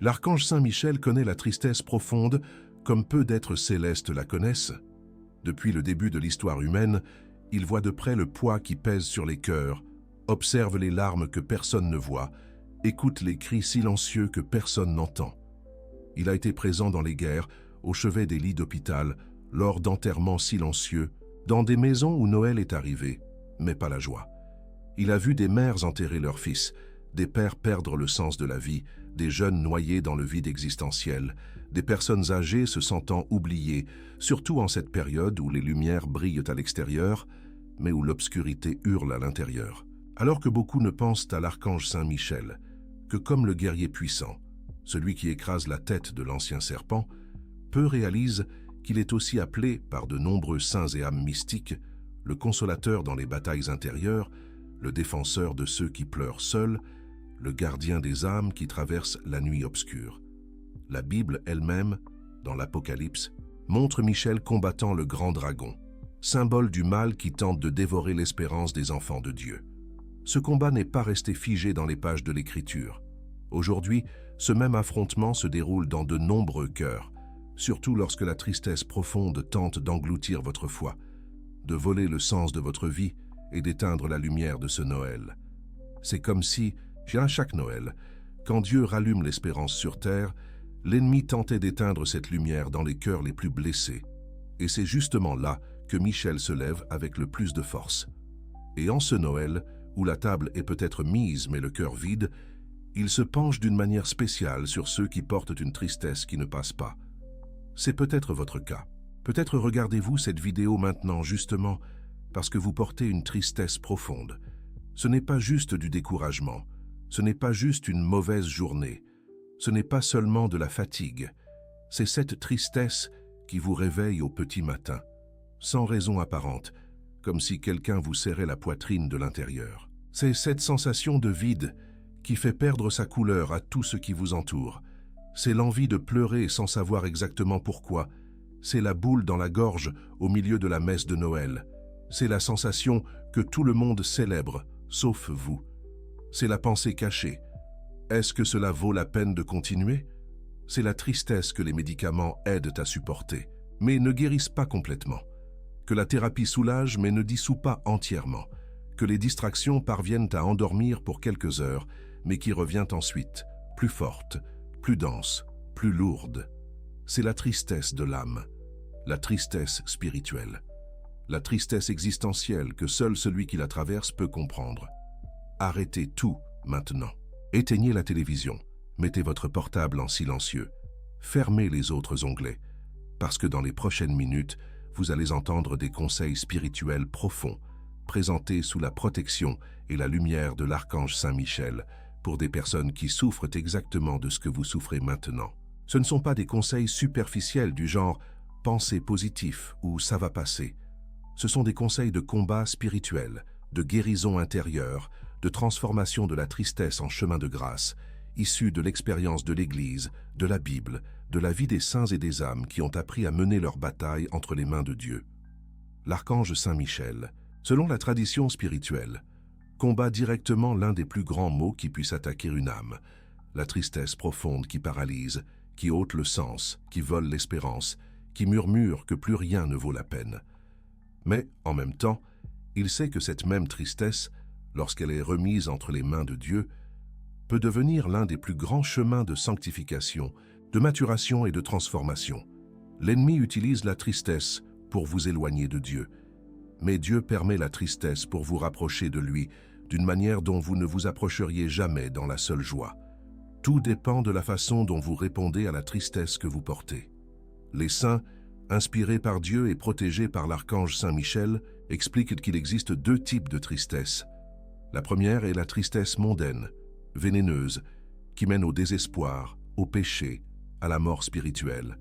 L'archange Saint Michel connaît la tristesse profonde comme peu d'êtres célestes la connaissent. Depuis le début de l'histoire humaine, il voit de près le poids qui pèse sur les cœurs, observe les larmes que personne ne voit, écoute les cris silencieux que personne n'entend. Il a été présent dans les guerres, au chevet des lits d'hôpital, lors d'enterrements silencieux, dans des maisons où Noël est arrivé, mais pas la joie. Il a vu des mères enterrer leurs fils, des pères perdre le sens de la vie, des jeunes noyés dans le vide existentiel, des personnes âgées se sentant oubliées, surtout en cette période où les lumières brillent à l'extérieur, mais où l'obscurité hurle à l'intérieur. Alors que beaucoup ne pensent à l'archange Saint Michel que comme le guerrier puissant, celui qui écrase la tête de l'ancien serpent, peu réalisent qu'il est aussi appelé par de nombreux saints et âmes mystiques, le consolateur dans les batailles intérieures, le défenseur de ceux qui pleurent seuls, le gardien des âmes qui traversent la nuit obscure. La Bible elle-même, dans l'Apocalypse, montre Michel combattant le grand dragon, symbole du mal qui tente de dévorer l'espérance des enfants de Dieu. Ce combat n'est pas resté figé dans les pages de l'Écriture. Aujourd'hui, ce même affrontement se déroule dans de nombreux cœurs, surtout lorsque la tristesse profonde tente d'engloutir votre foi, de voler le sens de votre vie et d'éteindre la lumière de ce Noël. C'est comme si, à chaque Noël, quand Dieu rallume l'espérance sur terre, l'ennemi tentait d'éteindre cette lumière dans les cœurs les plus blessés. Et c'est justement là que Michel se lève avec le plus de force. Et en ce Noël, où la table est peut-être mise mais le cœur vide, il se penche d'une manière spéciale sur ceux qui portent une tristesse qui ne passe pas. C'est peut-être votre cas. Peut-être regardez-vous cette vidéo maintenant justement parce que vous portez une tristesse profonde. Ce n'est pas juste du découragement, ce n'est pas juste une mauvaise journée, ce n'est pas seulement de la fatigue, c'est cette tristesse qui vous réveille au petit matin, sans raison apparente, comme si quelqu'un vous serrait la poitrine de l'intérieur. C'est cette sensation de vide qui fait perdre sa couleur à tout ce qui vous entoure. C'est l'envie de pleurer sans savoir exactement pourquoi. C'est la boule dans la gorge au milieu de la messe de Noël. C'est la sensation que tout le monde célèbre, sauf vous. C'est la pensée cachée. Est-ce que cela vaut la peine de continuer? C'est la tristesse que les médicaments aident à supporter, mais ne guérissent pas complètement. Que la thérapie soulage mais ne dissout pas entièrement. Que les distractions parviennent à endormir pour quelques heures, mais qui revient ensuite, plus forte, plus dense, plus lourde. C'est la tristesse de l'âme, la tristesse spirituelle, la tristesse existentielle que seul celui qui la traverse peut comprendre. Arrêtez tout maintenant. Éteignez la télévision, mettez votre portable en silencieux, fermez les autres onglets, parce que dans les prochaines minutes, vous allez entendre des conseils spirituels profonds, présentés sous la protection et la lumière de l'archange Saint Michel, pour des personnes qui souffrent exactement de ce que vous souffrez maintenant. Ce ne sont pas des conseils superficiels du genre « pensez positif » ou « ça va passer ». Ce sont des conseils de combat spirituel, de guérison intérieure, de transformation de la tristesse en chemin de grâce, issus de l'expérience de l'Église, de la Bible, de la vie des saints et des âmes qui ont appris à mener leur bataille entre les mains de Dieu. L'archange Saint Michel, selon la tradition spirituelle, combat directement l'un des plus grands maux qui puisse attaquer une âme, la tristesse profonde qui paralyse, qui ôte le sens, qui vole l'espérance, qui murmure que plus rien ne vaut la peine. Mais, en même temps, il sait que cette même tristesse, lorsqu'elle est remise entre les mains de Dieu, peut devenir l'un des plus grands chemins de sanctification, de maturation et de transformation. L'ennemi utilise la tristesse pour vous éloigner de Dieu, mais Dieu permet la tristesse pour vous rapprocher de lui d'une manière dont vous ne vous approcheriez jamais dans la seule joie. Tout dépend de la façon dont vous répondez à la tristesse que vous portez. Les saints, inspirés par Dieu et protégés par l'archange Saint Michel, expliquent qu'il existe deux types de tristesse. La première est la tristesse mondaine, vénéneuse, qui mène au désespoir, au péché, à la mort spirituelle.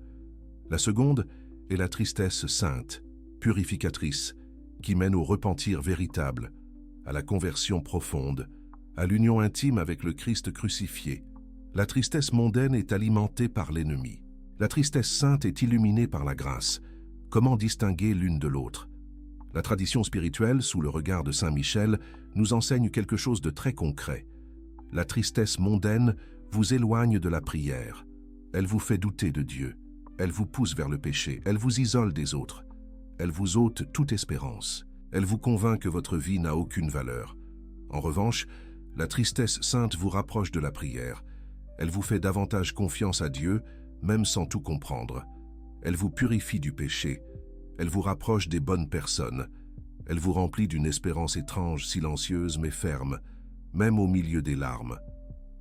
La seconde est la tristesse sainte, purificatrice, qui mène au repentir véritable, à la conversion profonde, à l'union intime avec le Christ crucifié. La tristesse mondaine est alimentée par l'ennemi. La tristesse sainte est illuminée par la grâce. Comment distinguer l'une de l'autre? La tradition spirituelle, sous le regard de Saint Michel, nous enseigne quelque chose de très concret. La tristesse mondaine vous éloigne de la prière. Elle vous fait douter de Dieu. Elle vous pousse vers le péché. Elle vous isole des autres. Elle vous ôte toute espérance. Elle vous convainc que votre vie n'a aucune valeur. En revanche, la tristesse sainte vous rapproche de la prière. Elle vous fait davantage confiance à Dieu, même sans tout comprendre. Elle vous purifie du péché. Elle vous rapproche des bonnes personnes. Elle vous remplit d'une espérance étrange, silencieuse mais ferme, même au milieu des larmes.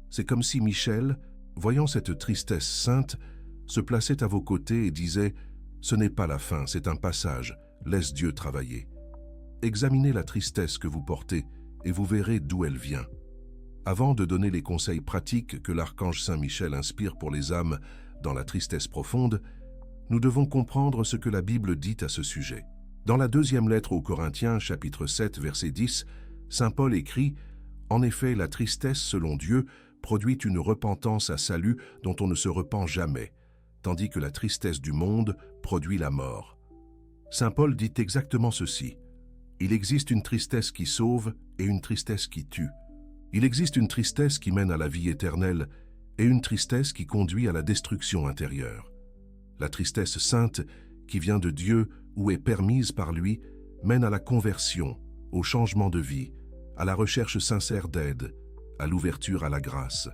C'est comme si Michel, voyant cette tristesse sainte, se plaçait à vos côtés et disait « Ce n'est pas la fin, c'est un passage, laisse Dieu travailler ». Examinez la tristesse que vous portez et vous verrez d'où elle vient. Avant de donner les conseils pratiques que l'archange Saint Michel inspire pour les âmes dans la tristesse profonde, nous devons comprendre ce que la Bible dit à ce sujet. Dans la deuxième lettre aux Corinthiens, chapitre 7, verset 10, Saint Paul écrit « En effet, la tristesse, selon Dieu, produit une repentance à salut dont on ne se repent jamais, tandis que la tristesse du monde produit la mort. » Saint Paul dit exactement ceci. Il existe une tristesse qui sauve et une tristesse qui tue. Il existe une tristesse qui mène à la vie éternelle et une tristesse qui conduit à la destruction intérieure. La tristesse sainte, qui vient de Dieu ou est permise par lui, mène à la conversion, au changement de vie, à la recherche sincère d'aide, à l'ouverture à la grâce.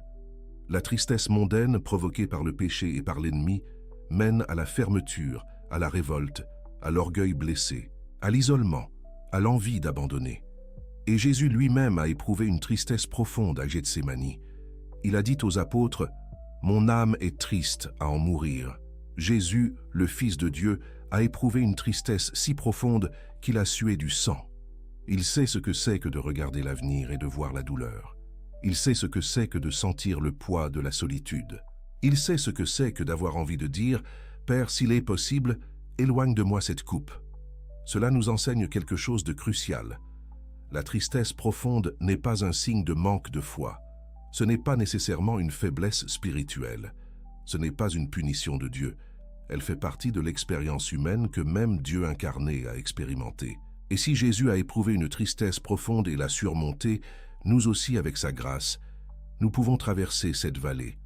La tristesse mondaine, provoquée par le péché et par l'ennemi, mène à la fermeture, à la révolte, à l'orgueil blessé, à l'isolement, à l'envie d'abandonner. Et Jésus lui-même a éprouvé une tristesse profonde à Gethsémani. Il a dit aux apôtres « Mon âme est triste à en mourir ». Jésus, le Fils de Dieu, a éprouvé une tristesse si profonde qu'il a sué du sang. Il sait ce que c'est que de regarder l'avenir et de voir la douleur. Il sait ce que c'est que de sentir le poids de la solitude. Il sait ce que c'est que d'avoir envie de dire « Père, s'il est possible, éloigne de moi cette coupe ». Cela nous enseigne quelque chose de crucial. La tristesse profonde n'est pas un signe de manque de foi. Ce n'est pas nécessairement une faiblesse spirituelle. Ce n'est pas une punition de Dieu. Elle fait partie de l'expérience humaine que même Dieu incarné a expérimentée. Et si Jésus a éprouvé une tristesse profonde et l'a surmontée, nous aussi, avec sa grâce, nous pouvons traverser cette vallée.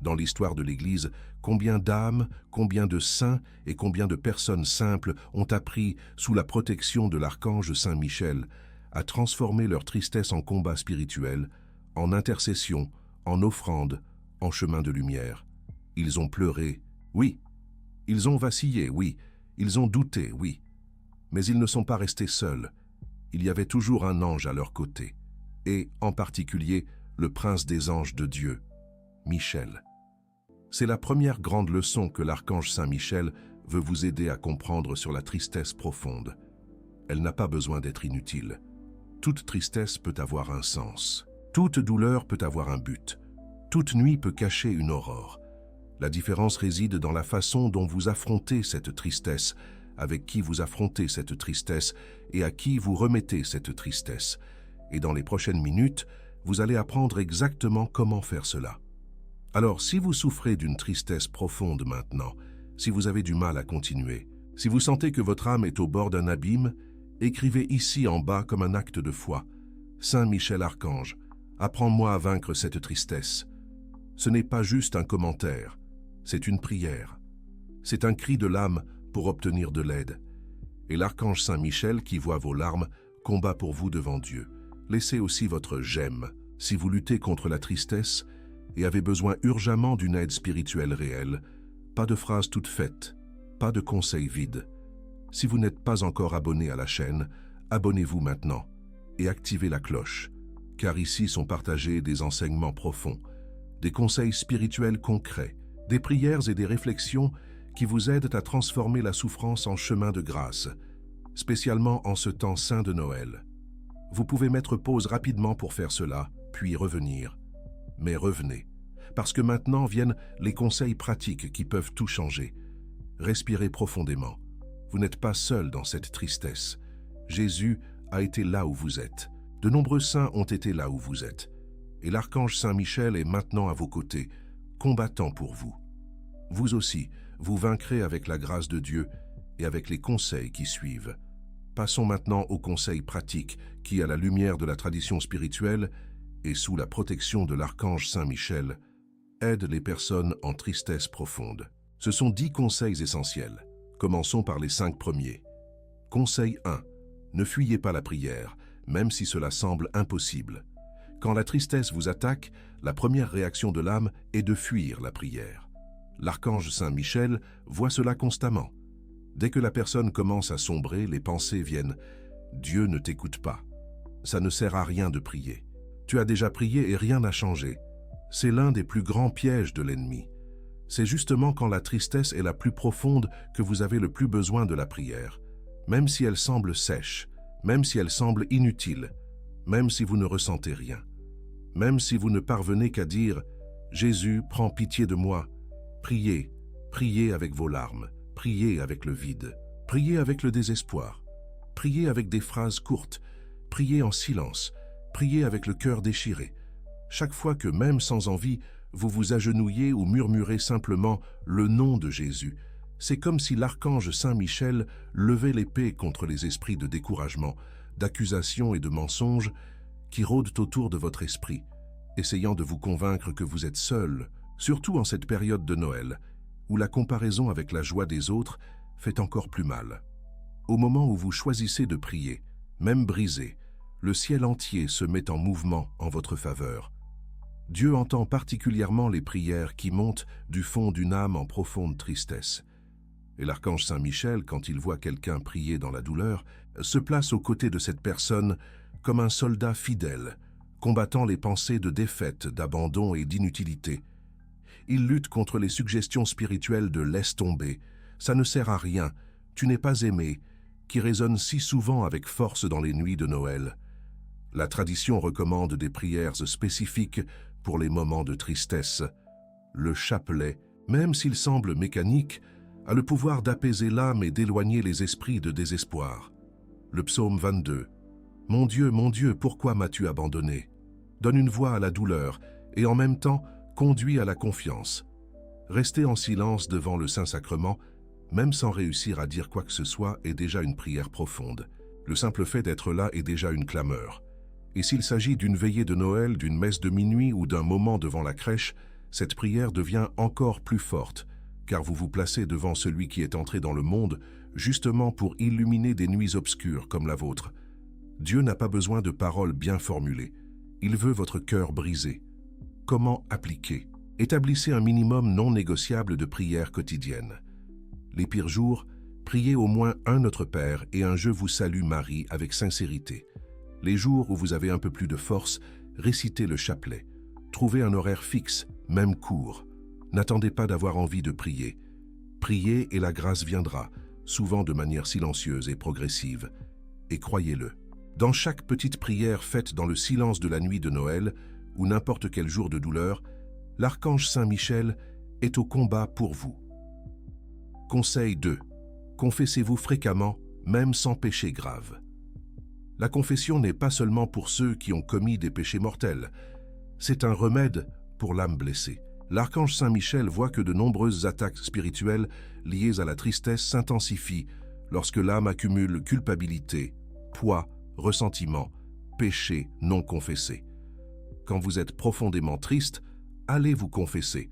Dans l'histoire de l'Église, combien d'âmes, combien de saints et combien de personnes simples ont appris, sous la protection de l'archange Saint Michel, à transformer leur tristesse en combat spirituel, en intercession, en offrande, en chemin de lumière. Ils ont pleuré, oui. Ils ont vacillé, oui. Ils ont douté, oui. Mais ils ne sont pas restés seuls. Il y avait toujours un ange à leur côté. Et, en particulier, le prince des anges de Dieu, Michel. C'est la première grande leçon que l'archange Saint Michel veut vous aider à comprendre sur la tristesse profonde. Elle n'a pas besoin d'être inutile. Toute tristesse peut avoir un sens. Toute douleur peut avoir un but. Toute nuit peut cacher une aurore. La différence réside dans la façon dont vous affrontez cette tristesse, avec qui vous affrontez cette tristesse et à qui vous remettez cette tristesse. Et dans les prochaines minutes, vous allez apprendre exactement comment faire cela. Alors, si vous souffrez d'une tristesse profonde maintenant, si vous avez du mal à continuer, si vous sentez que votre âme est au bord d'un abîme, écrivez ici en bas comme un acte de foi. Saint Michel Archange, apprends-moi à vaincre cette tristesse. Ce n'est pas juste un commentaire, c'est une prière. C'est un cri de l'âme pour obtenir de l'aide. Et l'archange Saint Michel, qui voit vos larmes, combat pour vous devant Dieu. Laissez aussi votre « j'aime » si vous luttez contre la tristesse et avez besoin urgemment d'une aide spirituelle réelle. Pas de phrases toutes faites, pas de conseils vides. Si vous n'êtes pas encore abonné à la chaîne, abonnez-vous maintenant et activez la cloche, car ici sont partagés des enseignements profonds, des conseils spirituels concrets, des prières et des réflexions qui vous aident à transformer la souffrance en chemin de grâce, spécialement en ce temps saint de Noël. Vous pouvez mettre pause rapidement pour faire cela, puis revenir. Mais revenez, parce que maintenant viennent les conseils pratiques qui peuvent tout changer. Respirez profondément. Vous n'êtes pas seul dans cette tristesse. Jésus a été là où vous êtes. De nombreux saints ont été là où vous êtes. Et l'archange Saint Michel est maintenant à vos côtés, combattant pour vous. Vous aussi, vous vaincrez avec la grâce de Dieu et avec les conseils qui suivent. Passons maintenant aux conseils pratiques qui, à la lumière de la tradition spirituelle et sous la protection de l'archange Saint Michel, aide les personnes en tristesse profonde. Ce sont 10 conseils essentiels. Commençons par les 5 premiers. Conseil 1. Ne fuyez pas la prière, même si cela semble impossible. Quand la tristesse vous attaque, la première réaction de l'âme est de fuir la prière. L'archange Saint Michel voit cela constamment. Dès que la personne commence à sombrer, les pensées viennent « Dieu ne t'écoute pas. Ça ne sert à rien de prier. Tu as déjà prié et rien n'a changé. » C'est l'un des plus grands pièges de l'ennemi. C'est justement quand la tristesse est la plus profonde que vous avez le plus besoin de la prière. Même si elle semble sèche, même si elle semble inutile, même si vous ne ressentez rien. Même si vous ne parvenez qu'à dire « Jésus, prends pitié de moi », priez, priez avec vos larmes, priez avec le vide, priez avec le désespoir, priez avec des phrases courtes, priez en silence, priez avec le cœur déchiré. Chaque fois que, même sans envie, vous vous agenouillez ou murmurez simplement le nom de Jésus, c'est comme si l'archange Saint Michel levait l'épée contre les esprits de découragement, d'accusation et de mensonges qui rôdent autour de votre esprit, essayant de vous convaincre que vous êtes seul, surtout en cette période de Noël, où la comparaison avec la joie des autres fait encore plus mal. Au moment où vous choisissez de prier, même brisé, le ciel entier se met en mouvement en votre faveur. Dieu entend particulièrement les prières qui montent du fond d'une âme en profonde tristesse. Et l'archange Saint Michel, quand il voit quelqu'un prier dans la douleur, se place aux côtés de cette personne comme un soldat fidèle, combattant les pensées de défaite, d'abandon et d'inutilité. Il lutte contre les suggestions spirituelles de « laisse tomber »,« ça ne sert à rien »,« tu n'es pas aimé », qui résonnent si souvent avec force dans les nuits de Noël. La tradition recommande des prières spécifiques pour les moments de tristesse. Le chapelet, même s'il semble mécanique, a le pouvoir d'apaiser l'âme et d'éloigner les esprits de désespoir. Le psaume 22. « Mon Dieu, pourquoi m'as-tu abandonné ?» donne une voix à la douleur et en même temps conduit à la confiance. Rester en silence devant le Saint-Sacrement, même sans réussir à dire quoi que ce soit, est déjà une prière profonde. Le simple fait d'être là est déjà une clameur. Et s'il s'agit d'une veillée de Noël, d'une messe de minuit ou d'un moment devant la crèche, cette prière devient encore plus forte, car vous vous placez devant celui qui est entré dans le monde justement pour illuminer des nuits obscures comme la vôtre. Dieu n'a pas besoin de paroles bien formulées. Il veut votre cœur brisé. Comment appliquer? Établissez un minimum non négociable de prières quotidiennes. Les pires jours, priez au moins un Notre Père et un Je vous salue Marie avec sincérité. Les jours où vous avez un peu plus de force, récitez le chapelet. Trouvez un horaire fixe, même court. N'attendez pas d'avoir envie de prier. Priez et la grâce viendra, souvent de manière silencieuse et progressive. Et croyez-le, dans chaque petite prière faite dans le silence de la nuit de Noël, ou n'importe quel jour de douleur, l'archange Saint Michel est au combat pour vous. Conseil 2. Confessez-vous fréquemment, même sans péché grave. La confession n'est pas seulement pour ceux qui ont commis des péchés mortels. C'est un remède pour l'âme blessée. L'archange Saint Michel voit que de nombreuses attaques spirituelles liées à la tristesse s'intensifient lorsque l'âme accumule culpabilité, poids, ressentiment, péché non confessé. Quand vous êtes profondément triste, allez vous confesser.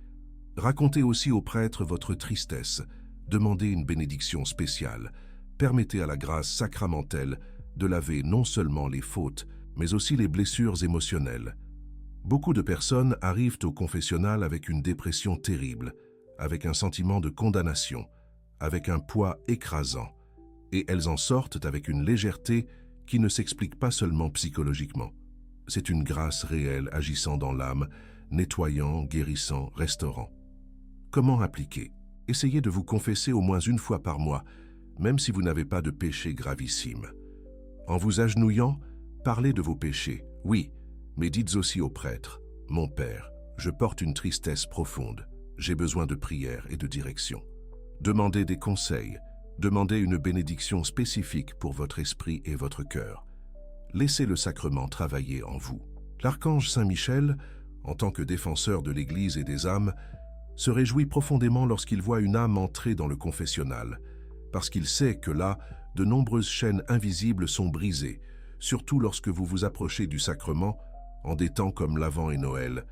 Racontez aussi au prêtre votre tristesse. Demandez une bénédiction spéciale. Permettez à la grâce sacramentelle de laver non seulement les fautes, mais aussi les blessures émotionnelles. Beaucoup de personnes arrivent au confessionnal avec une dépression terrible, avec un sentiment de condamnation, avec un poids écrasant, et elles en sortent avec une légèreté qui ne s'explique pas seulement psychologiquement. C'est une grâce réelle agissant dans l'âme, nettoyant, guérissant, restaurant. Comment appliquer? Essayez de vous confesser au moins une fois par mois, même si vous n'avez pas de péché gravissime. En vous agenouillant, parlez de vos péchés, oui, mais dites aussi au prêtre, « Mon Père, je porte une tristesse profonde, j'ai besoin de prière et de direction. » Demandez des conseils, demandez une bénédiction spécifique pour votre esprit et votre cœur. Laissez le sacrement travailler en vous. L'archange Saint Michel, en tant que défenseur de l'Église et des âmes, se réjouit profondément lorsqu'il voit une âme entrer dans le confessionnal, parce qu'il sait que là, de nombreuses chaînes invisibles sont brisées, surtout lorsque vous vous approchez du sacrement en des temps comme l'Avent et Noël.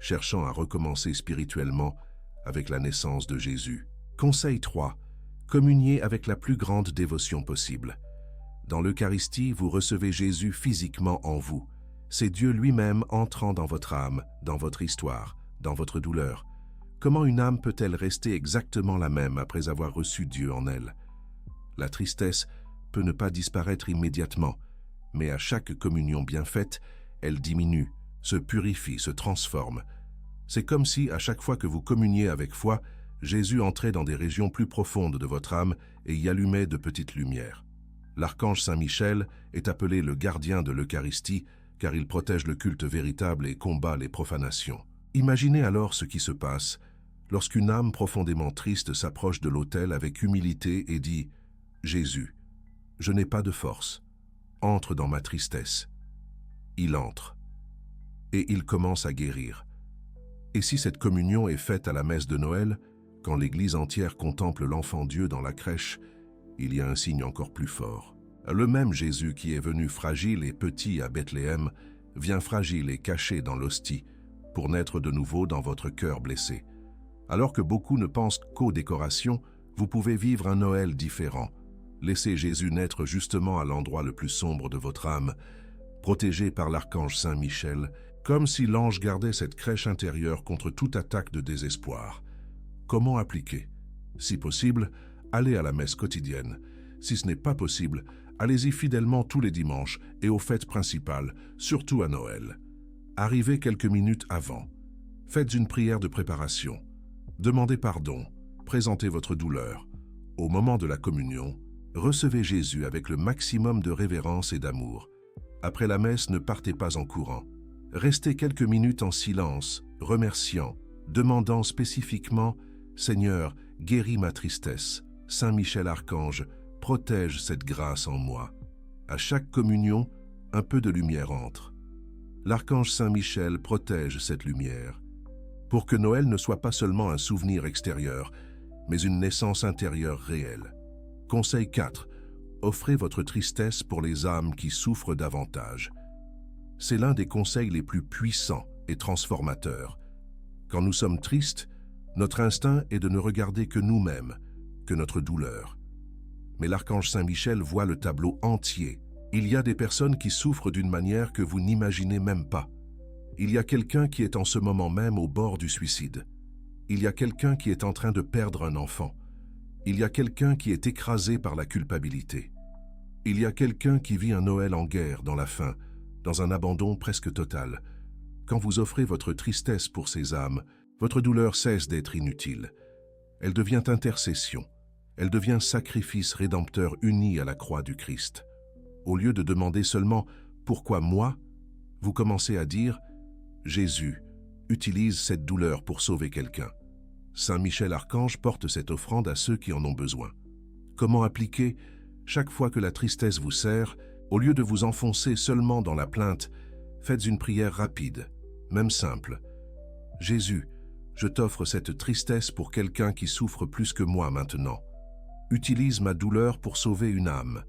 cherchant à recommencer spirituellement avec la naissance de Jésus. Conseil 3. Communiez avec la plus grande dévotion possible. Dans l'Eucharistie, vous recevez Jésus physiquement en vous. C'est Dieu lui-même entrant dans votre âme, dans votre histoire, dans votre douleur. Comment une âme peut-elle rester exactement la même après avoir reçu Dieu en elle? La tristesse peut ne pas disparaître immédiatement, mais à chaque communion bien faite, elle diminue, se purifie, se transforme. C'est comme si, à chaque fois que vous communiez avec foi, Jésus entrait dans des régions plus profondes de votre âme et y allumait de petites lumières. L'archange Saint Michel est appelé le gardien de l'Eucharistie, car il protège le culte véritable et combat les profanations. Imaginez alors ce qui se passe lorsqu'une âme profondément triste s'approche de l'autel avec humilité et dit « Jésus, je n'ai pas de force, entre dans ma tristesse. » Il entre, et il commence à guérir. Et si cette communion est faite à la messe de Noël, quand l'Église entière contemple l'enfant Dieu dans la crèche, il y a un signe encore plus fort. Le même Jésus qui est venu fragile et petit à Bethléem vient fragile et caché dans l'hostie pour naître de nouveau dans votre cœur blessé. Alors que beaucoup ne pensent qu'aux décorations, vous pouvez vivre un Noël différent. Laissez Jésus naître justement à l'endroit le plus sombre de votre âme, protégé par l'archange Saint Michel, comme si l'ange gardait cette crèche intérieure contre toute attaque de désespoir. Comment appliquer? Si possible, allez à la messe quotidienne. Si ce n'est pas possible, allez-y fidèlement tous les dimanches et aux fêtes principales, surtout à Noël. Arrivez quelques minutes avant. Faites une prière de préparation. Demandez pardon. Présentez votre douleur. Au moment de la communion, recevez Jésus avec le maximum de révérence et d'amour. Après la messe, ne partez pas en courant. Restez quelques minutes en silence, remerciant, demandant spécifiquement « Seigneur, guéris ma tristesse. Saint Michel Archange, protège cette grâce en moi. » À chaque communion, un peu de lumière entre. L'archange Saint Michel protège cette lumière, pour que Noël ne soit pas seulement un souvenir extérieur, mais une naissance intérieure réelle. Conseil 4. Offrez votre tristesse pour les âmes qui souffrent davantage. C'est l'un des conseils les plus puissants et transformateurs. Quand nous sommes tristes, notre instinct est de ne regarder que nous-mêmes, que notre douleur. Mais l'archange Saint Michel voit le tableau entier. Il y a des personnes qui souffrent d'une manière que vous n'imaginez même pas. Il y a quelqu'un qui est en ce moment même au bord du suicide. Il y a quelqu'un qui est en train de perdre un enfant. Il y a quelqu'un qui est écrasé par la culpabilité. Il y a quelqu'un qui vit un Noël en guerre, dans la faim, dans un abandon presque total. Quand vous offrez votre tristesse pour ces âmes, votre douleur cesse d'être inutile. Elle devient intercession. Elle devient sacrifice rédempteur uni à la croix du Christ. Au lieu de demander seulement « Pourquoi moi ?», vous commencez à dire « Jésus, utilise cette douleur pour sauver quelqu'un. » Saint Michel Archange porte cette offrande à ceux qui en ont besoin. Comment appliquer? Chaque fois que la tristesse vous serre, au lieu de vous enfoncer seulement dans la plainte, faites une prière rapide, même simple. « Jésus, je t'offre cette tristesse pour quelqu'un qui souffre plus que moi maintenant. Utilise ma douleur pour sauver une âme.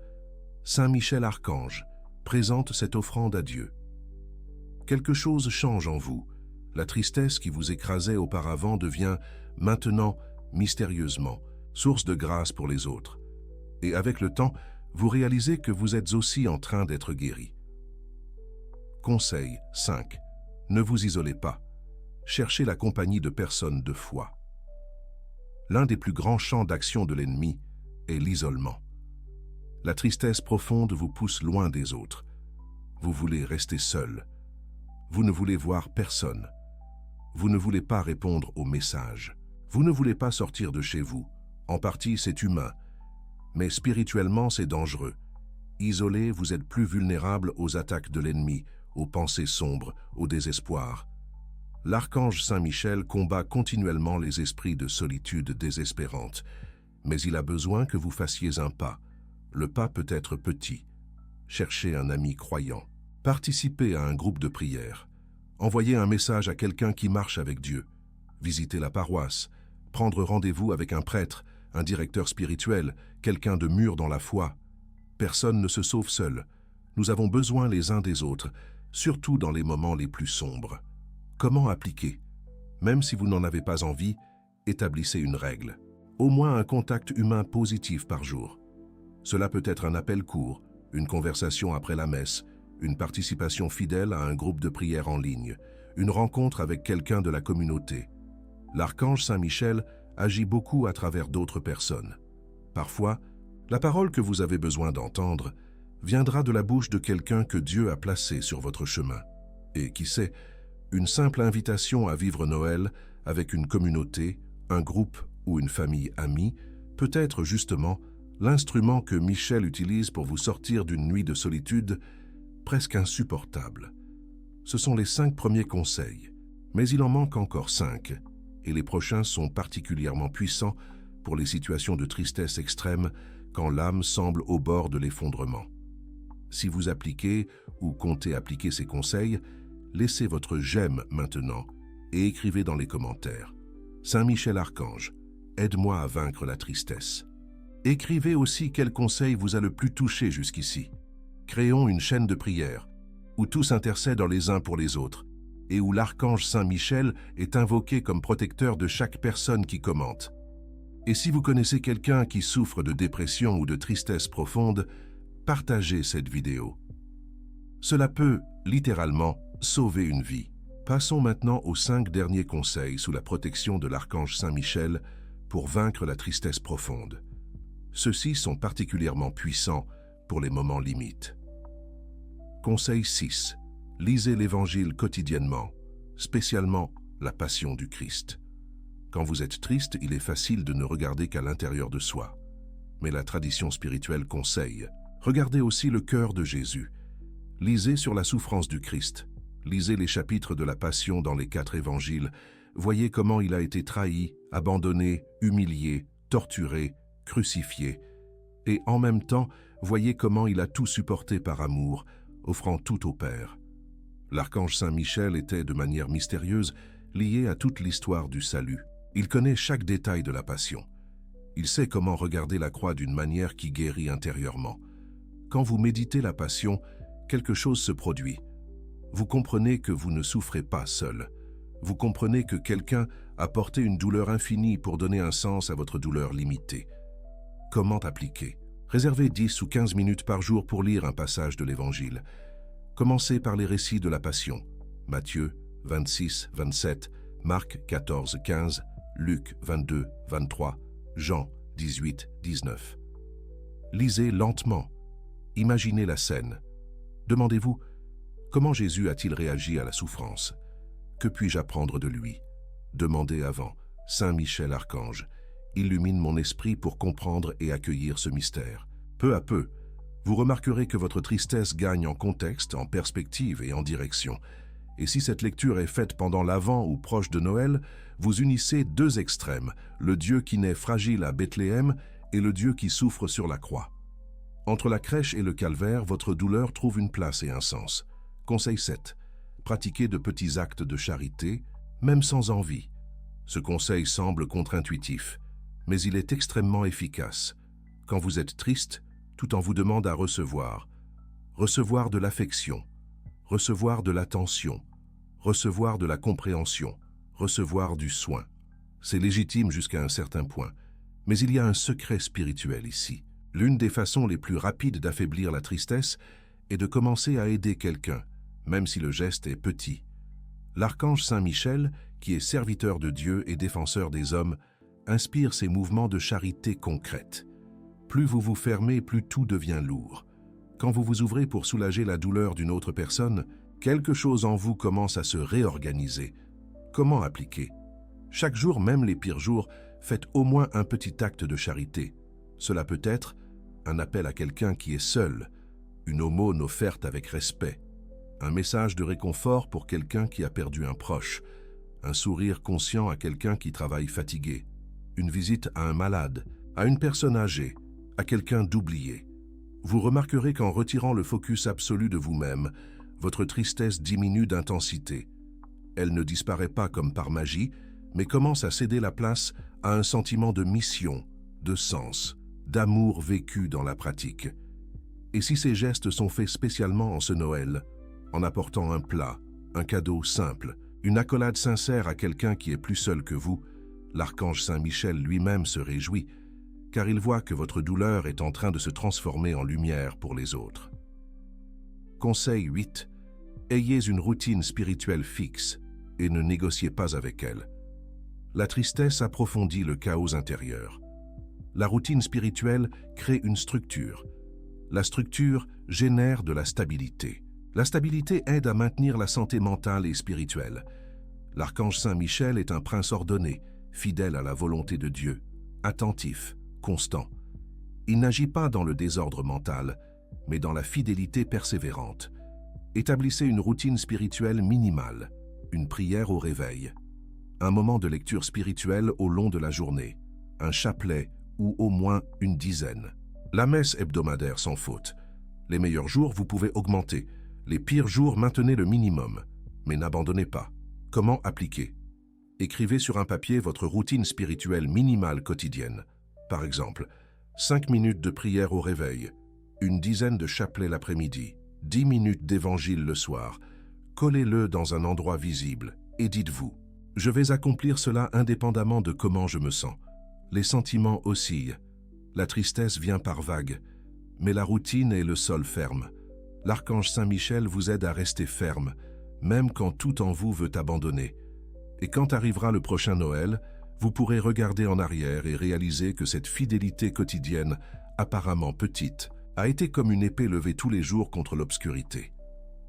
Saint Michel Archange, présente cette offrande à Dieu. » Quelque chose change en vous. La tristesse qui vous écrasait auparavant devient, maintenant, mystérieusement, source de grâce pour les autres. Et avec le temps, vous réalisez que vous êtes aussi en train d'être guéri. Conseil 5. Ne vous isolez pas. Cherchez la compagnie de personnes de foi. L'un des plus grands champs d'action de l'ennemi est l'isolement. La tristesse profonde vous pousse loin des autres. Vous voulez rester seul. Vous ne voulez voir personne. Vous ne voulez pas répondre aux messages. Vous ne voulez pas sortir de chez vous. En partie, c'est humain. Mais spirituellement, c'est dangereux. Isolé, vous êtes plus vulnérable aux attaques de l'ennemi, aux pensées sombres, au désespoir. L'archange Saint Michel combat continuellement les esprits de solitude désespérante, mais il a besoin que vous fassiez un pas. Le pas peut être petit. Cherchez un ami croyant. Participez à un groupe de prière. Envoyez un message à quelqu'un qui marche avec Dieu. Visitez la paroisse. Prendre rendez-vous avec un prêtre, un directeur spirituel, quelqu'un de mûr dans la foi. Personne ne se sauve seul. Nous avons besoin les uns des autres, surtout dans les moments les plus sombres. Comment appliquer? Même si vous n'en avez pas envie, établissez une règle. Au moins un contact humain positif par jour. Cela peut être un appel court, une conversation après la messe, une participation fidèle à un groupe de prière en ligne, une rencontre avec quelqu'un de la communauté. L'archange Saint Michel agit beaucoup à travers d'autres personnes. Parfois, la parole que vous avez besoin d'entendre viendra de la bouche de quelqu'un que Dieu a placé sur votre chemin. Et qui sait, une simple invitation à vivre Noël avec une communauté, un groupe ou une famille amie peut être justement l'instrument que Michel utilise pour vous sortir d'une nuit de solitude presque insupportable. Ce sont les 5 premiers conseils, mais il en manque encore 5, et les prochains sont particulièrement puissants pour les situations de tristesse extrême quand l'âme semble au bord de l'effondrement. Si vous appliquez ou comptez appliquer ces conseils, laissez votre j'aime maintenant et écrivez dans les commentaires. Saint Michel Archange, aide-moi à vaincre la tristesse. Écrivez aussi quel conseil vous a le plus touché jusqu'ici. Créons une chaîne de prière où tous intercèdent les uns pour les autres et où l'archange Saint Michel est invoqué comme protecteur de chaque personne qui commente. Et si vous connaissez quelqu'un qui souffre de dépression ou de tristesse profonde, partagez cette vidéo. Cela peut, littéralement, sauver une vie. Passons maintenant aux 5 derniers conseils sous la protection de l'archange Saint Michel pour vaincre la tristesse profonde. Ceux-ci sont particulièrement puissants pour les moments limites. Conseil 6. Lisez l'Évangile quotidiennement, spécialement la Passion du Christ. Quand vous êtes triste, il est facile de ne regarder qu'à l'intérieur de soi. Mais la tradition spirituelle conseille, regardez aussi le cœur de Jésus. Lisez sur la souffrance du Christ. Lisez les chapitres de la Passion dans les 4 évangiles. Voyez comment il a été trahi, abandonné, humilié, torturé, crucifié. Et en même temps, voyez comment il a tout supporté par amour, offrant tout au Père. L'archange Saint Michel était, de manière mystérieuse, lié à toute l'histoire du salut. Il connaît chaque détail de la Passion. Il sait comment regarder la croix d'une manière qui guérit intérieurement. Quand vous méditez la Passion, quelque chose se produit. Vous comprenez que vous ne souffrez pas seul. Vous comprenez que quelqu'un a porté une douleur infinie pour donner un sens à votre douleur limitée. Comment appliquer? Réservez 10 ou 15 minutes par jour pour lire un passage de l'Évangile. Commencez par les récits de la Passion. Matthieu 26, 27, Marc 14, 15, Luc 22, 23, Jean 18, 19. Lisez lentement. Imaginez la scène. Demandez-vous, comment Jésus a-t-il réagi à la souffrance? Que puis-je apprendre de lui? Demandez avant, Saint Michel Archange, illumine mon esprit pour comprendre et accueillir ce mystère. Peu à peu, vous remarquerez que votre tristesse gagne en contexte, en perspective et en direction. Et si cette lecture est faite pendant l'Avent ou proche de Noël, vous unissez 2 extrêmes, le Dieu qui naît fragile à Bethléem et le Dieu qui souffre sur la croix. Entre la crèche et le calvaire, votre douleur trouve une place et un sens. Conseil 7. Pratiquez de petits actes de charité, même sans envie. Ce conseil semble contre-intuitif, mais il est extrêmement efficace. Quand vous êtes triste, tout en vous demande à recevoir. Recevoir de l'affection, recevoir de l'attention, recevoir de la compréhension, recevoir du soin. C'est légitime jusqu'à un certain point, mais il y a un secret spirituel ici. L'une des façons les plus rapides d'affaiblir la tristesse est de commencer à aider quelqu'un, même si le geste est petit. L'archange Saint Michel, qui est serviteur de Dieu et défenseur des hommes, inspire ces mouvements de charité concrète. Plus vous vous fermez, plus tout devient lourd. Quand vous vous ouvrez pour soulager la douleur d'une autre personne, quelque chose en vous commence à se réorganiser. Comment appliquer? Chaque jour, même les pires jours, faites au moins un petit acte de charité. Cela peut être un appel à quelqu'un qui est seul, une aumône offerte avec respect, un message de réconfort pour quelqu'un qui a perdu un proche, un sourire conscient à quelqu'un qui travaille fatigué, une visite à un malade, à une personne âgée, à quelqu'un d'oublié. Vous remarquerez qu'en retirant le focus absolu de vous-même, votre tristesse diminue d'intensité. Elle ne disparaît pas comme par magie, mais commence à céder la place à un sentiment de mission, de sens, d'amour vécu dans la pratique. Et si ces gestes sont faits spécialement en ce Noël, en apportant un plat, un cadeau simple, Une accolade sincère à quelqu'un qui est plus seul que vous, l'archange Saint Michel lui-même se réjouit, car il voit que votre douleur est en train de se transformer en lumière pour les autres. Conseil 8. Ayez une routine spirituelle fixe et ne négociez pas avec elle. La tristesse approfondit le chaos intérieur. La routine spirituelle crée une structure. La structure génère de la stabilité. La stabilité aide à maintenir la santé mentale et spirituelle. L'archange Saint Michel est un prince ordonné, fidèle à la volonté de Dieu, attentif, constant. Il n'agit pas dans le désordre mental, mais dans la fidélité persévérante. Établissez une routine spirituelle minimale, une prière au réveil, un moment de lecture spirituelle au long de la journée, un chapelet ou au moins une dizaine. La messe hebdomadaire sans faute. Les meilleurs jours, vous pouvez augmenter. Les pires jours, maintenez le minimum. Mais n'abandonnez pas. Comment appliquer? Écrivez sur un papier votre routine spirituelle minimale quotidienne. Par exemple, 5 minutes de prière au réveil, une dizaine de chapelets l'après-midi, 10 minutes d'évangile le soir. Collez-le dans un endroit visible et dites-vous « Je vais accomplir cela indépendamment de comment je me sens ». Les sentiments oscillent. La tristesse vient par vagues, mais la routine est le sol ferme. L'archange Saint Michel vous aide à rester ferme, même quand tout en vous veut abandonner. Et quand arrivera le prochain Noël, vous pourrez regarder en arrière et réaliser que cette fidélité quotidienne, apparemment petite, a été comme une épée levée tous les jours contre l'obscurité.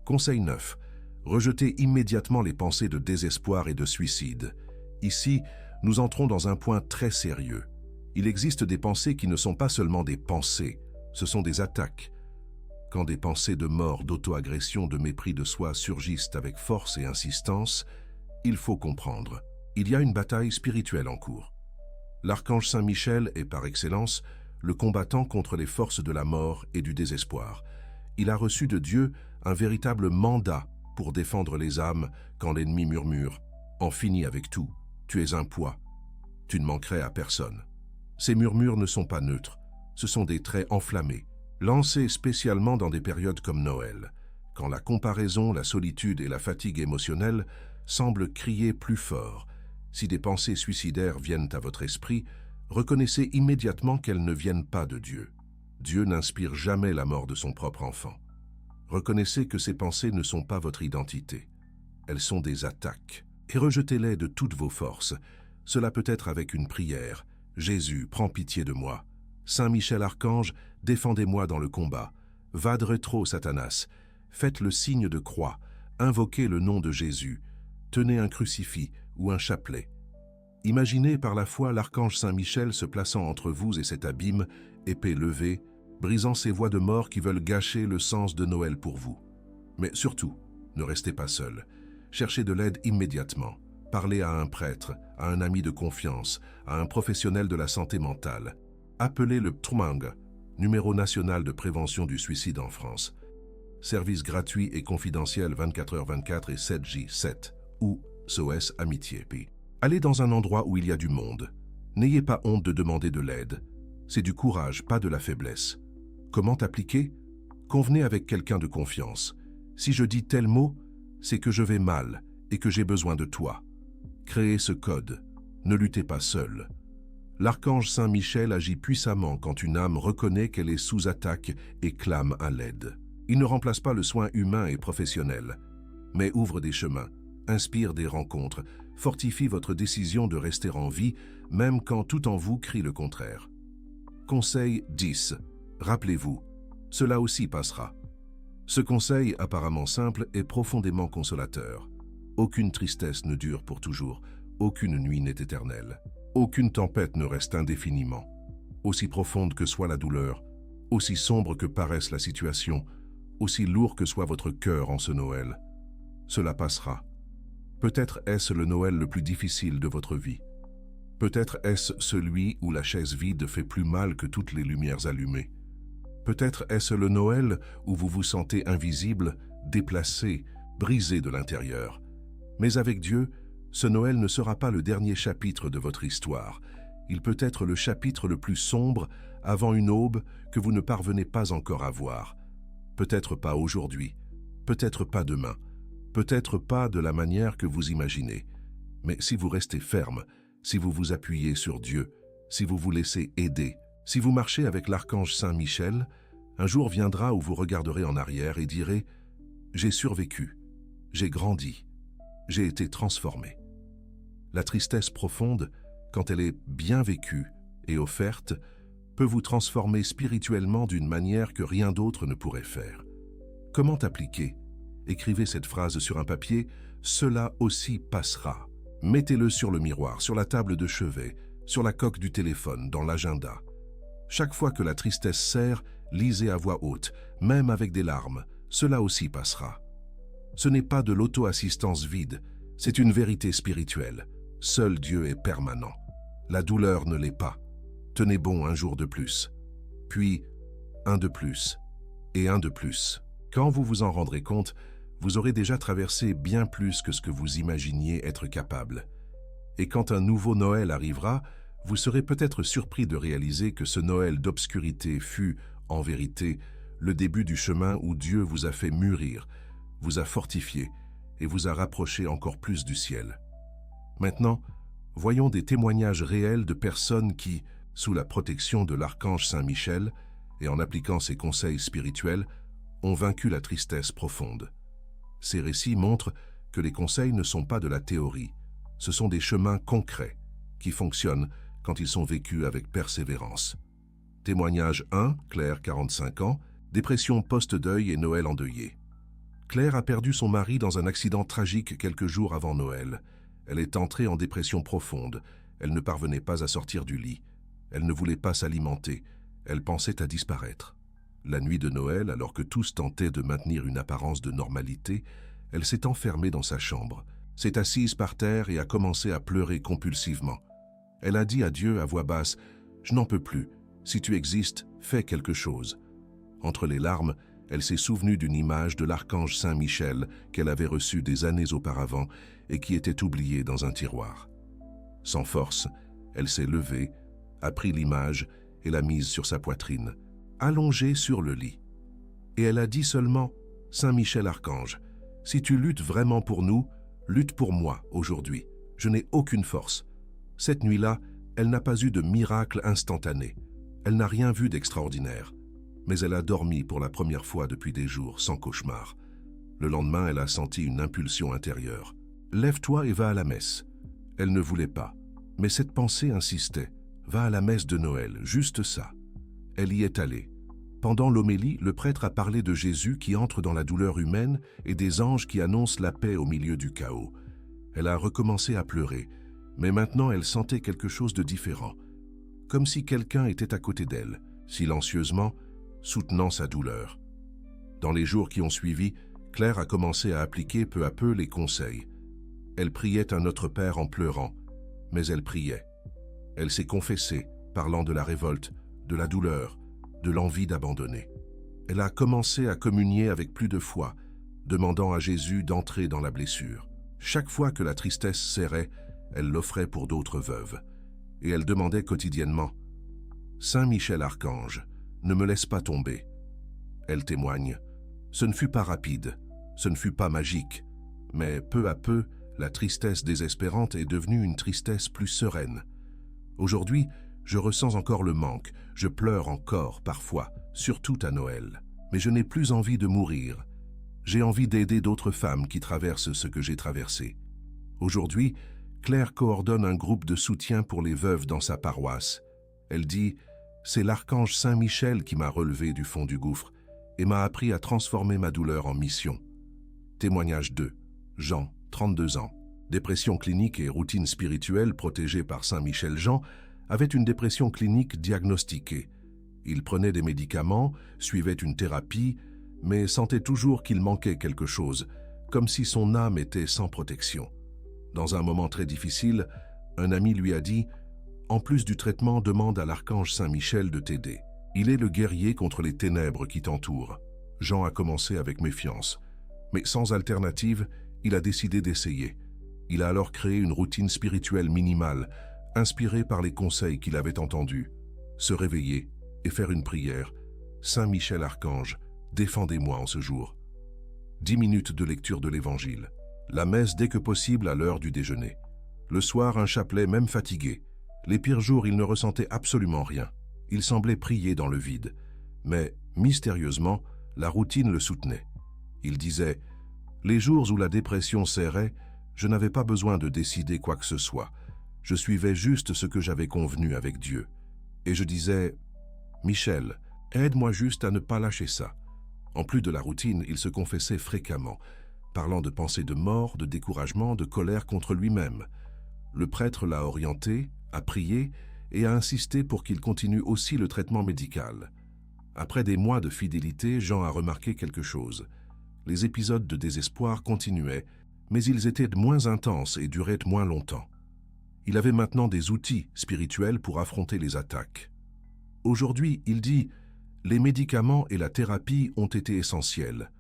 Conseil 9. Rejetez immédiatement les pensées de désespoir et de suicide. Ici, nous entrons dans un point très sérieux. Il existe des pensées qui ne sont pas seulement des pensées, ce sont des attaques. Quand des pensées de mort, d'auto-agression, de mépris de soi surgissent avec force et insistance, il faut comprendre. Il y a une bataille spirituelle en cours. L'archange Saint Michel est par excellence le combattant contre les forces de la mort et du désespoir. Il a reçu de Dieu un véritable mandat pour défendre les âmes quand l'ennemi murmure « En finis avec tout, tu es un poids, tu ne manquerais à personne ». Ces murmures ne sont pas neutres, ce sont des traits enflammés, lancés spécialement dans des périodes comme Noël, quand la comparaison, la solitude et la fatigue émotionnelle semblent crier plus fort. Si des pensées suicidaires viennent à votre esprit, reconnaissez immédiatement qu'elles ne viennent pas de Dieu. Dieu n'inspire jamais la mort de son propre enfant. Reconnaissez que ces pensées ne sont pas votre identité. Elles sont des attaques, et rejetez-les de toutes vos forces. Cela peut être avec une prière. Jésus, prends pitié de moi. Saint Michel Archange, défendez-moi dans le combat. Vade retro, Satanas. Faites le signe de croix. Invoquez le nom de Jésus. Tenez un crucifix ou un chapelet. Imaginez par la foi l'archange Saint Michel se plaçant entre vous et cet abîme, épée levée, brisant ces voies de mort qui veulent gâcher le sens de Noël pour vous. Mais surtout, ne restez pas seul. Cherchez de l'aide immédiatement. Parlez à un prêtre, à un ami de confiance, à un professionnel de la santé mentale. Appelez le TRUMANG, numéro national de prévention du suicide en France. Service gratuit et confidentiel 24h24 et 7J7 ou SOS Amitié. Allez dans un endroit où il y a du monde. N'ayez pas honte de demander de l'aide. C'est du courage, pas de la faiblesse. Comment appliquer? Convenez avec quelqu'un de confiance. Si je dis tel mot, c'est que je vais mal et que j'ai besoin de toi. Créez ce code. Ne luttez pas seul. L'archange Saint Michel agit puissamment quand une âme reconnaît qu'elle est sous attaque et clame à l'aide. Il ne remplace pas le soin humain et professionnel, mais ouvre des chemins, inspire des rencontres, fortifie votre décision de rester en vie, même quand tout en vous crie le contraire. Conseil 10. Rappelez-vous, cela aussi passera. Ce conseil, apparemment simple, est profondément consolateur. Aucune tristesse ne dure pour toujours, aucune nuit n'est éternelle. Aucune tempête ne reste indéfiniment. Aussi profonde que soit la douleur, aussi sombre que paraisse la situation, aussi lourd que soit votre cœur en ce Noël, cela passera. Peut-être est-ce le Noël le plus difficile de votre vie. Peut-être est-ce celui où la chaise vide fait plus mal que toutes les lumières allumées. Peut-être est-ce le Noël où vous vous sentez invisible, déplacé, brisé de l'intérieur. Mais avec Dieu, ce Noël ne sera pas le dernier chapitre de votre histoire. Il peut être le chapitre le plus sombre avant une aube que vous ne parvenez pas encore à voir. Peut-être pas aujourd'hui, peut-être pas demain, Peut-être pas de la manière que vous imaginez, mais si vous restez ferme, si vous vous appuyez sur Dieu, si vous vous laissez aider, si vous marchez avec l'archange Saint Michel, un jour viendra où vous regarderez en arrière et direz « J'ai survécu, j'ai grandi, j'ai été transformé ». La tristesse profonde, quand elle est bien vécue et offerte, peut vous transformer spirituellement d'une manière que rien d'autre ne pourrait faire. Comment appliquer? Écrivez cette phrase sur un papier, « Cela aussi passera ». Mettez-le sur le miroir, sur la table de chevet, sur la coque du téléphone, dans l'agenda. Chaque fois que la tristesse serre, lisez à voix haute, même avec des larmes, « Cela aussi passera ». Ce n'est pas de l'auto-assistance vide, c'est une vérité spirituelle. Seul Dieu est permanent. La douleur ne l'est pas. Tenez bon un jour de plus. Puis, un de plus. Et un de plus. Quand vous vous en rendrez compte, vous aurez déjà traversé bien plus que ce que vous imaginiez être capable. Et quand un nouveau Noël arrivera, vous serez peut-être surpris de réaliser que ce Noël d'obscurité fut, en vérité, le début du chemin où Dieu vous a fait mûrir, vous a fortifié et vous a rapproché encore plus du ciel. Maintenant, voyons des témoignages réels de personnes qui, sous la protection de l'archange Saint Michel et en appliquant ses conseils spirituels, ont vaincu la tristesse profonde. Ces récits montrent que les conseils ne sont pas de la théorie, ce sont des chemins concrets qui fonctionnent quand ils sont vécus avec persévérance. Témoignage 1, Claire, 45 ans, dépression post-deuil et Noël endeuillé. Claire a perdu son mari dans un accident tragique quelques jours avant Noël. Elle est entrée en dépression profonde. Elle ne parvenait pas à sortir du lit. Elle ne voulait pas s'alimenter. Elle pensait à disparaître. La nuit de Noël, alors que tous tentaient de maintenir une apparence de normalité, elle s'est enfermée dans sa chambre, s'est assise par terre et a commencé à pleurer compulsivement. Elle a dit à Dieu à voix basse « Je n'en peux plus. Si tu existes, fais quelque chose. » Entre les larmes, elle s'est souvenue d'une image de l'archange Saint Michel qu'elle avait reçue des années auparavant et qui était oubliée dans un tiroir. Sans force, elle s'est levée, a pris l'image et l'a mise sur sa poitrine, allongée sur le lit. Et elle a dit seulement « Saint Michel Archange, si tu luttes vraiment pour nous, lutte pour moi aujourd'hui. Je n'ai aucune force. » Cette nuit-là, elle n'a pas eu de miracle instantané. Elle n'a rien vu d'extraordinaire. Mais elle a dormi pour la première fois depuis des jours, sans cauchemar. Le lendemain, elle a senti une impulsion intérieure. « Lève-toi et va à la messe. » Elle ne voulait pas, mais cette pensée insistait. « Va à la messe de Noël, juste ça. » Elle y est allée. Pendant l'homélie, le prêtre a parlé de Jésus qui entre dans la douleur humaine et des anges qui annoncent la paix au milieu du chaos. Elle a recommencé à pleurer, mais maintenant elle sentait quelque chose de différent. Comme si quelqu'un était à côté d'elle, silencieusement, soutenant sa douleur. Dans les jours qui ont suivi, Claire a commencé à appliquer peu à peu les conseils. Elle priait un Notre Père en pleurant, mais elle priait. Elle s'est confessée, parlant de la révolte, de la douleur, de l'envie d'abandonner. Elle a commencé à communier avec plus de foi, demandant à Jésus d'entrer dans la blessure. Chaque fois que la tristesse serrait, elle l'offrait pour d'autres veuves. Et elle demandait quotidiennement « Saint Michel Archange, ne me laisse pas tomber. » Elle témoigne « Ce ne fut pas rapide, ce ne fut pas magique, mais peu à peu, la tristesse désespérante est devenue une tristesse plus sereine. Aujourd'hui, je ressens encore le manque, je pleure encore parfois, surtout à Noël. Mais je n'ai plus envie de mourir. J'ai envie d'aider d'autres femmes qui traversent ce que j'ai traversé. Aujourd'hui, Claire coordonne un groupe de soutien pour les veuves dans sa paroisse. Elle dit « C'est l'archange Saint Michel qui m'a relevé du fond du gouffre et m'a appris à transformer ma douleur en mission. » Témoignage 2. Jean, 32 ans. Dépression clinique et routine spirituelle protégée par Saint Michel Jean avait une dépression clinique diagnostiquée. Il prenait des médicaments, suivait une thérapie, mais sentait toujours qu'il manquait quelque chose, comme si son âme était sans protection. Dans un moment très difficile, un ami lui a dit « En plus du traitement, demande à l'archange Saint Michel de t'aider. Il est le guerrier contre les ténèbres qui t'entourent. » Jean a commencé avec méfiance, mais sans alternative, il a décidé d'essayer. Il a alors créé une routine spirituelle minimale, inspirée par les conseils qu'il avait entendus. Se réveiller et faire une prière. « Saint Michel Archange, défendez-moi en ce jour. » 10 minutes de lecture de l'Évangile. La messe dès que possible à l'heure du déjeuner. Le soir, un chapelet même fatigué. Les pires jours, il ne ressentait absolument rien. Il semblait prier dans le vide. Mais, mystérieusement, la routine le soutenait. Il disait « Les jours où la dépression serrait, je n'avais pas besoin de décider quoi que ce soit. Je suivais juste ce que j'avais convenu avec Dieu. Et je disais « Michel, aide-moi juste à ne pas lâcher ça. » En plus de la routine, il se confessait fréquemment, parlant de pensées de mort, de découragement, de colère contre lui-même. Le prêtre l'a orienté, a prié et a insisté pour qu'il continue aussi le traitement médical. Après des mois de fidélité, Jean a remarqué quelque chose. Les épisodes de désespoir continuaient, mais ils étaient moins intenses et duraient moins longtemps. Il avait maintenant des outils spirituels pour affronter les attaques. Aujourd'hui, il dit « Les médicaments et la thérapie ont été essentiels,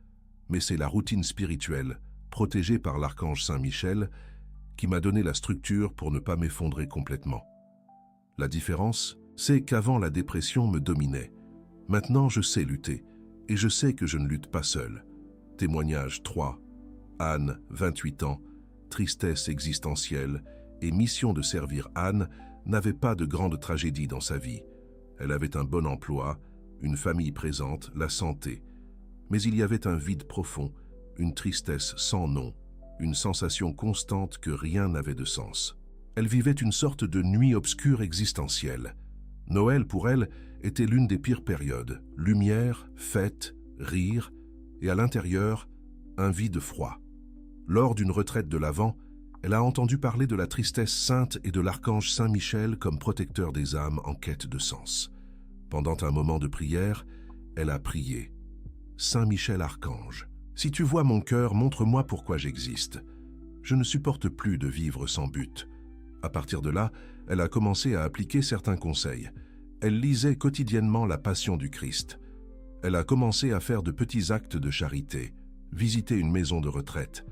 mais c'est la routine spirituelle, protégée par l'archange Saint-Michel, qui m'a donné la structure pour ne pas m'effondrer complètement. La différence, c'est qu'avant la dépression me dominait. Maintenant, je sais lutter, et je sais que je ne lutte pas seul. » Témoignage 3. Anne, 28 ans, tristesse existentielle et mission de servir Anne n'avait pas de grande tragédie dans sa vie. Elle avait un bon emploi, une famille présente, la santé. Mais il y avait un vide profond, une tristesse sans nom, une sensation constante que rien n'avait de sens. Elle vivait une sorte de nuit obscure existentielle. Noël, pour elle, était l'une des pires périodes. Lumière, fête, rire, et à l'intérieur, un vide froid. Lors d'une retraite de l'Avent, elle a entendu parler de la tristesse sainte et de l'archange Saint-Michel comme protecteur des âmes en quête de sens. Pendant un moment de prière, elle a prié. « Saint-Michel archange, si tu vois mon cœur, montre-moi pourquoi j'existe. Je ne supporte plus de vivre sans but. » À partir de là, elle a commencé à appliquer certains conseils. Elle lisait quotidiennement la Passion du Christ. Elle a commencé à faire de petits actes de charité, visiter une maison de retraite,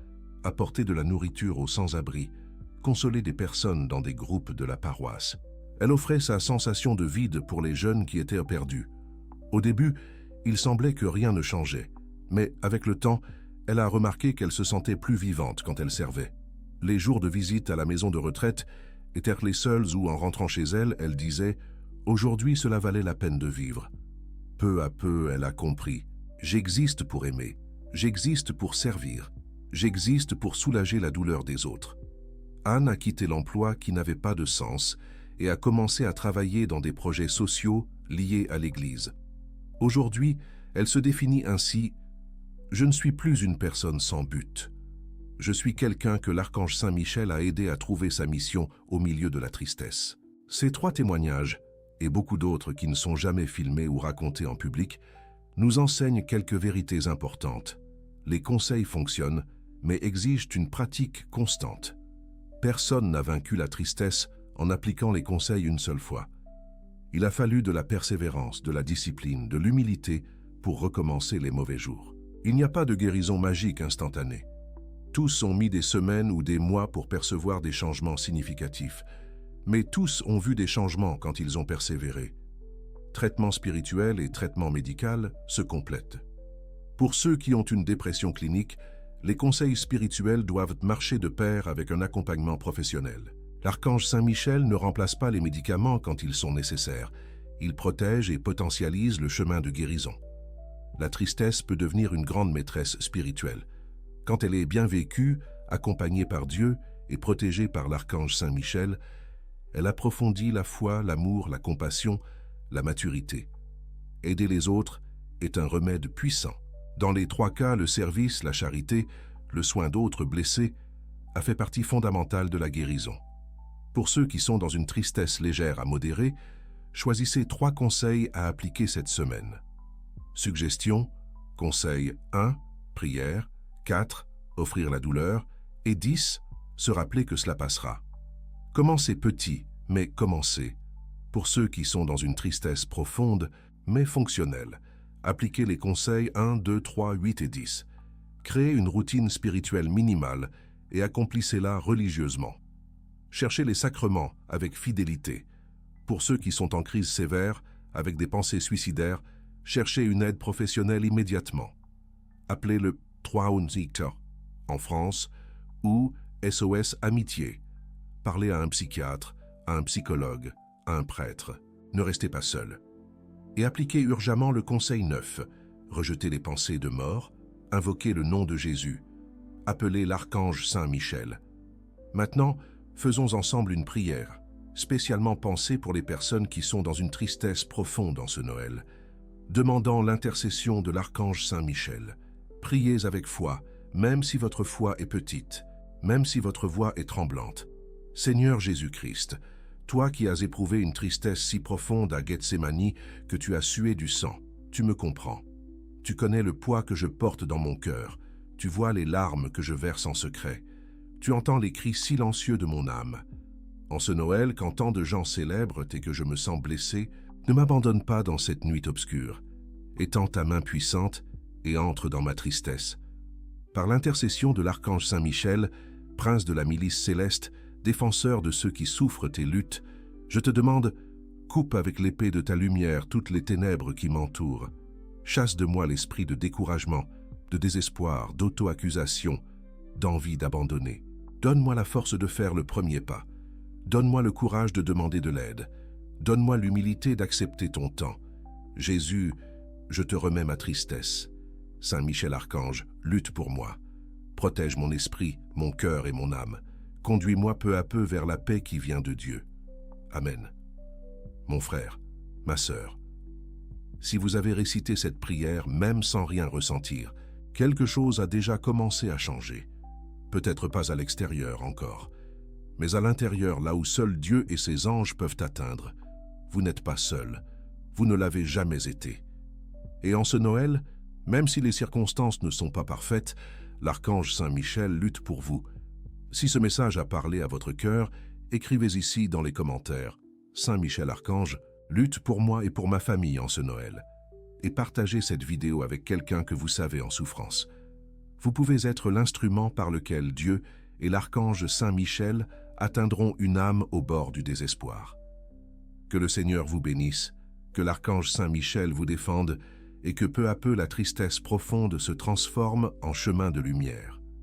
apporter de la nourriture aux sans-abri, consoler des personnes dans des groupes de la paroisse. Elle offrait sa sensation de vide pour les jeunes qui étaient perdus. Au début, il semblait que rien ne changeait, mais avec le temps, elle a remarqué qu'elle se sentait plus vivante quand elle servait. Les jours de visite à la maison de retraite étaient les seuls où, en rentrant chez elle, elle disait « Aujourd'hui, cela valait la peine de vivre ». Peu à peu, elle a compris « J'existe pour aimer, j'existe pour servir, j'existe pour soulager la douleur des autres ». Anne a quitté l'emploi qui n'avait pas de sens et a commencé à travailler dans des projets sociaux liés à l'Église. Aujourd'hui, elle se définit ainsi « Je ne suis plus une personne sans but. Je suis quelqu'un que l'archange Saint-Michel a aidé à trouver sa mission au milieu de la tristesse. » Ces 3 témoignages, et beaucoup d'autres qui ne sont jamais filmés ou racontés en public, nous enseignent quelques vérités importantes. Les conseils fonctionnent, mais exigent une pratique constante. Personne n'a vaincu la tristesse en appliquant les conseils une seule fois. Il a fallu de la persévérance, de la discipline, de l'humilité pour recommencer les mauvais jours. Il n'y a pas de guérison magique instantanée. Tous ont mis des semaines ou des mois pour percevoir des changements significatifs, mais tous ont vu des changements quand ils ont persévéré. Traitement spirituel et traitement médical se complètent. Pour ceux qui ont une dépression clinique, les conseils spirituels doivent marcher de pair avec un accompagnement professionnel. L'archange Saint-Michel ne remplace pas les médicaments quand ils sont nécessaires. Il protège et potentialise le chemin de guérison. La tristesse peut devenir une grande maîtresse spirituelle. Quand elle est bien vécue, accompagnée par Dieu et protégée par l'archange Saint-Michel, elle approfondit la foi, l'amour, la compassion, la maturité. Aider les autres est un remède puissant. Dans les 3 cas, le service, la charité, le soin d'autres blessés a fait partie fondamentale de la guérison. Pour ceux qui sont dans une tristesse légère à modérée, choisissez 3 conseils à appliquer cette semaine. Suggestion, conseil 1, prière, 4, offrir la douleur, et 10, se rappeler que cela passera. Commencez petit, mais commencez. Pour ceux qui sont dans une tristesse profonde, mais fonctionnelle, appliquez les conseils 1, 2, 3, 8 et 10. Créez une routine spirituelle minimale et accomplissez-la religieusement. Cherchez les sacrements avec fidélité. Pour ceux qui sont en crise sévère, avec des pensées suicidaires, cherchez une aide professionnelle immédiatement. Appelez le Trauunzikter en France, ou SOS Amitié. Parlez à un psychiatre, à un psychologue, à un prêtre. Ne restez pas seul. Et appliquez urgemment le conseil 9. Rejetez les pensées de mort, invoquez le nom de Jésus, appelez l'archange Saint Michel. Maintenant, faisons ensemble une prière, spécialement pensée pour les personnes qui sont dans une tristesse profonde en ce Noël, demandant l'intercession de l'archange Saint Michel. Priez avec foi, même si votre foi est petite, même si votre voix est tremblante. Seigneur Jésus-Christ, toi qui as éprouvé une tristesse si profonde à Gethsémani que tu as sué du sang, tu me comprends. Tu connais le poids que je porte dans mon cœur, tu vois les larmes que je verse en secret, tu entends les cris silencieux de mon âme. En ce Noël, quand tant de gens célèbrent et que je me sens blessé, ne m'abandonne pas dans cette nuit obscure. Étends ta main puissante et entre dans ma tristesse. Par l'intercession de l'archange Saint Michel, prince de la milice céleste, défenseur de ceux qui souffrent et luttent, je te demande, coupe avec l'épée de ta lumière toutes les ténèbres qui m'entourent. Chasse de moi l'esprit de découragement, de désespoir, d'auto-accusation, d'envie d'abandonner. Donne-moi la force de faire le premier pas. Donne-moi le courage de demander de l'aide. Donne-moi l'humilité d'accepter ton temps. Jésus, je te remets ma tristesse. Saint Michel Archange, lutte pour moi. Protège mon esprit, mon cœur et mon âme. Conduis-moi peu à peu vers la paix qui vient de Dieu. Amen. Mon frère, ma sœur, si vous avez récité cette prière même sans rien ressentir, quelque chose a déjà commencé à changer. Peut-être pas à l'extérieur encore, mais à l'intérieur, là où seul Dieu et ses anges peuvent atteindre. Vous n'êtes pas seul, vous ne l'avez jamais été. Et en ce Noël, même si les circonstances ne sont pas parfaites, l'archange Saint Michel lutte pour vous. Si ce message a parlé à votre cœur, écrivez ici dans les commentaires « Saint Michel Archange, lutte pour moi et pour ma famille en ce Noël » et partagez cette vidéo avec quelqu'un que vous savez en souffrance. Vous pouvez être l'instrument par lequel Dieu et l'archange Saint Michel atteindront une âme au bord du désespoir. Que le Seigneur vous bénisse, que l'archange Saint Michel vous défende et que peu à peu la tristesse profonde se transforme en chemin de lumière.